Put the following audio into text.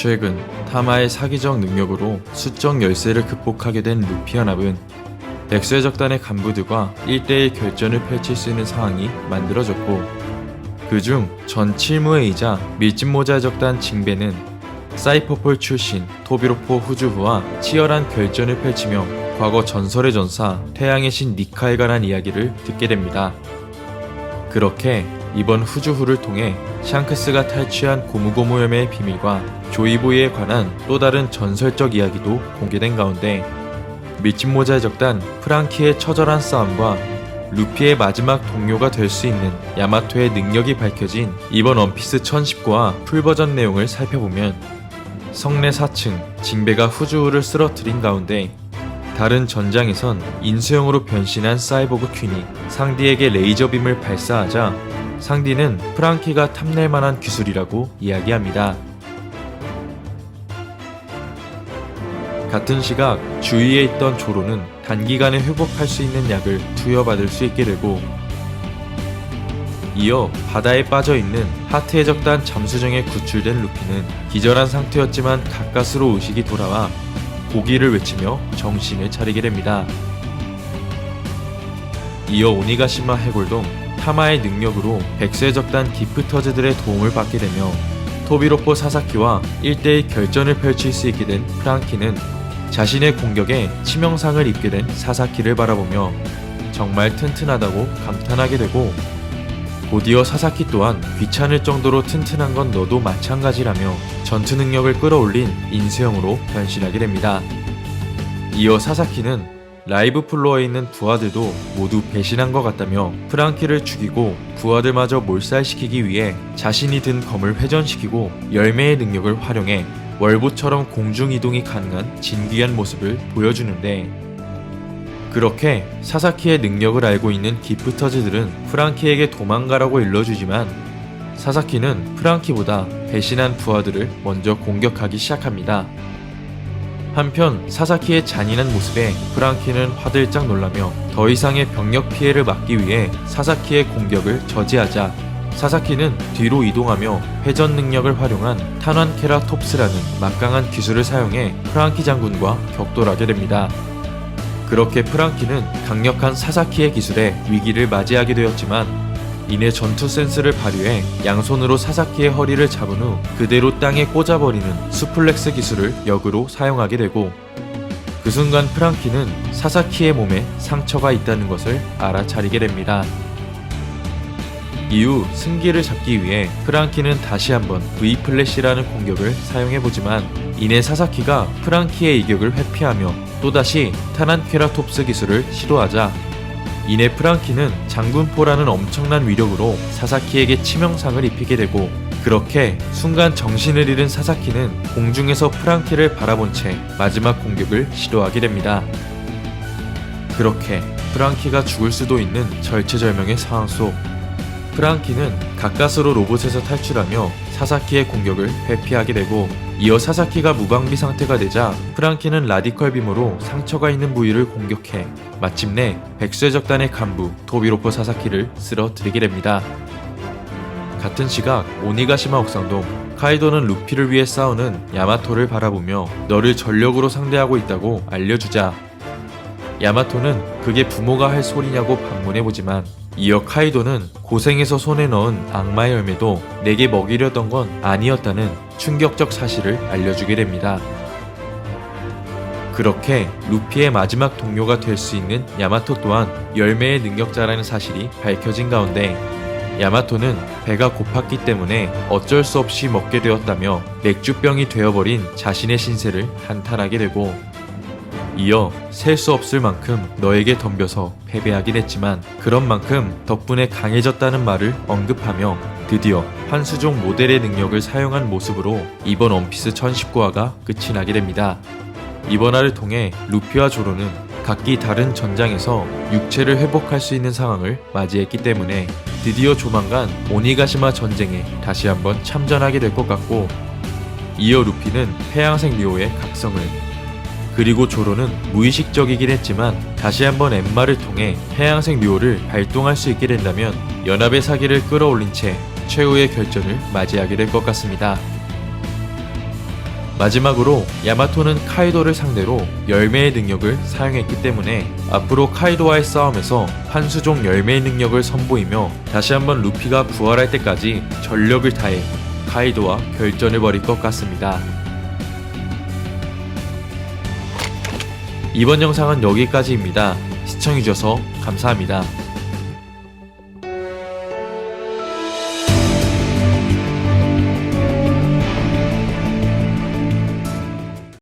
최근 타마의 사기적 능력으로 수적 열세를 극복하게 된 루피 연합은 백수의 적단의 간부들과 1대1 결전을 펼칠 수 있는 상황이 만들어졌고, 그중 전 칠무회이자 밀짚모자 적단 징베는 사이퍼폴 출신 토비로포 후주후와 치열한 결전을 펼치며 과거 전설의 전사 태양의 신 니카에 관한 이야기를 듣게 됩니다. 그렇게 이번 후주후를 통해 샹크스가 탈취한 고무고무염의 비밀과 조이보이에 관한 또 다른 전설적 이야기도 공개된 가운데, 밀짚모자의 적단 프랑키의 처절한 싸움과 루피의 마지막 동료가 될 수 있는 야마토의 능력이 밝혀진 이번 원피스 1019화 풀버전 내용을 살펴보면, 성내 4층 징베가 후주후를 쓰러뜨린 가운데 다른 전장에선 인수형으로 변신한 사이보그 퀸이 상디에게 레이저빔을 발사하자 상디는 프랑키가 탐낼 만한 기술이라고 이야기합니다. 같은 시각 주위에 있던 조로는 단기간에 회복할 수 있는 약을 투여받을 수 있게 되고, 이어 바다에 빠져있는 하트의 적단 잠수정에 구출된 루피는 기절한 상태였지만 가까스로 의식이 돌아와 고기를 외치며 정신을 차리게 됩니다. 이어 오니가시마 해골동 타마의 능력으로 백수의 적단 기프터즈들의 도움을 받게 되며 토비로포 사사키와 1대1 결전을 펼칠 수 있게 된 프랑키는 자신의 공격에 치명상을 입게 된 사사키를 바라보며 정말 튼튼하다고 감탄하게 되고, 곧이어 사사키 또한 귀찮을 정도로 튼튼한 건 너도 마찬가지라며 전투 능력을 끌어올린 인수형으로 변신하게 됩니다. 이어 사사키는 라이브 플로어에 있는 부하들도 모두 배신한 것 같다며 프랑키를 죽이고 부하들마저 몰살시키기 위해 자신이 든 검을 회전시키고 열매의 능력을 활용해 월보처럼 공중이동이 가능한 진귀한 모습을 보여주는데, 그렇게 사사키의 능력을 알고 있는 기프터즈들은 프랑키에게 도망가라고 일러주지만 사사키는 프랑키보다 배신한 부하들을 먼저 공격하기 시작합니다. 한편 사사키의 잔인한 모습에 프랑키는 화들짝 놀라며 더 이상의 병력 피해를 막기 위해 사사키의 공격을 저지하자 사사키는 뒤로 이동하며 회전 능력을 활용한 탄환케라톱스라는 막강한 기술을 사용해 프랑키 장군과 격돌하게 됩니다. 그렇게 프랑키는 강력한 사사키의 기술에 위기를 맞이하게 되었지만 이내 전투 센스를 발휘해 양손으로 사사키의 허리를 잡은 후 그대로 땅에 꽂아버리는 수플렉스 기술을 역으로 사용하게 되고, 그 순간 프랑키는 사사키의 몸에 상처가 있다는 것을 알아차리게 됩니다. 이후 승기를 잡기 위해 프랑키는 다시 한번 V플래시라는 공격을 사용해보지만 이내 사사키가 프랑키의 이격을 회피하며 또다시 타난케라톱스 기술을 시도하자 이내 프랑키는 장군포라는 엄청난 위력으로 사사키에게 치명상을 입히게 되고, 그렇게 순간 정신을 잃은 사사키는 공중에서 프랑키를 바라본 채 마지막 공격을 시도하게 됩니다. 그렇게 프랑키가 죽을 수도 있는 절체절명의 상황 속 프랑키는 가까스로 로봇에서 탈출하며 사사키의 공격을 회피하게 되고, 이어 사사키가 무방비 상태가 되자 프랑키는 라디컬 빔으로 상처가 있는 부위를 공격해 마침내 백수의 적단의 간부 토비로포 사사키를 쓰러뜨리게 됩니다. 같은 시각 오니가시마 옥상동 카이도는 루피를 위해 싸우는 야마토를 바라보며 너를 전력으로 상대하고 있다고 알려주자 야마토는 그게 부모가 할 소리냐고 반문해보지만, 이어 카이도는 고생해서 손에 넣은 악마의 열매도 내게 먹이려던 건 아니었다는 충격적 사실을 알려주게 됩니다. 그렇게 루피의 마지막 동료가 될 수 있는 야마토 또한 열매의 능력자라는 사실이 밝혀진 가운데, 야마토는 배가 고팠기 때문에 어쩔 수 없이 먹게 되었다며 맥주병이 되어버린 자신의 신세를 한탄하게 되고, 이어 셀 수 없을 만큼 너에게 덤벼서 패배하긴 했지만 그런 만큼 덕분에 강해졌다는 말을 언급하며 드디어 환수종 모델의 능력을 사용한 모습으로 이번 원피스 1019화가 끝이 나게 됩니다. 이번 화를 통해 루피와 조로는 각기 다른 전장에서 육체를 회복할 수 있는 상황을 맞이했기 때문에 드디어 조만간 오니가시마 전쟁에 다시 한번 참전하게 될 것 같고, 이어 루피는 태양색 리오의 각성을, 그리고 조로는 무의식적이긴 했지만 다시 한번 엠마를 통해 태양색 류오를 발동할 수 있게 된다면 연합의 사기를 끌어올린 채 최후의 결전을 맞이하게 될 것 같습니다. 마지막으로 야마토는 카이도를 상대로 열매의 능력을 사용했기 때문에 앞으로 카이도와의 싸움에서 환수종 열매의 능력을 선보이며 다시 한번 루피가 부활할 때까지 전력을 다해 카이도와 결전을 벌일 것 같습니다. 이번 영상은 여기까지입니다. 시청해주셔서 감사합니다.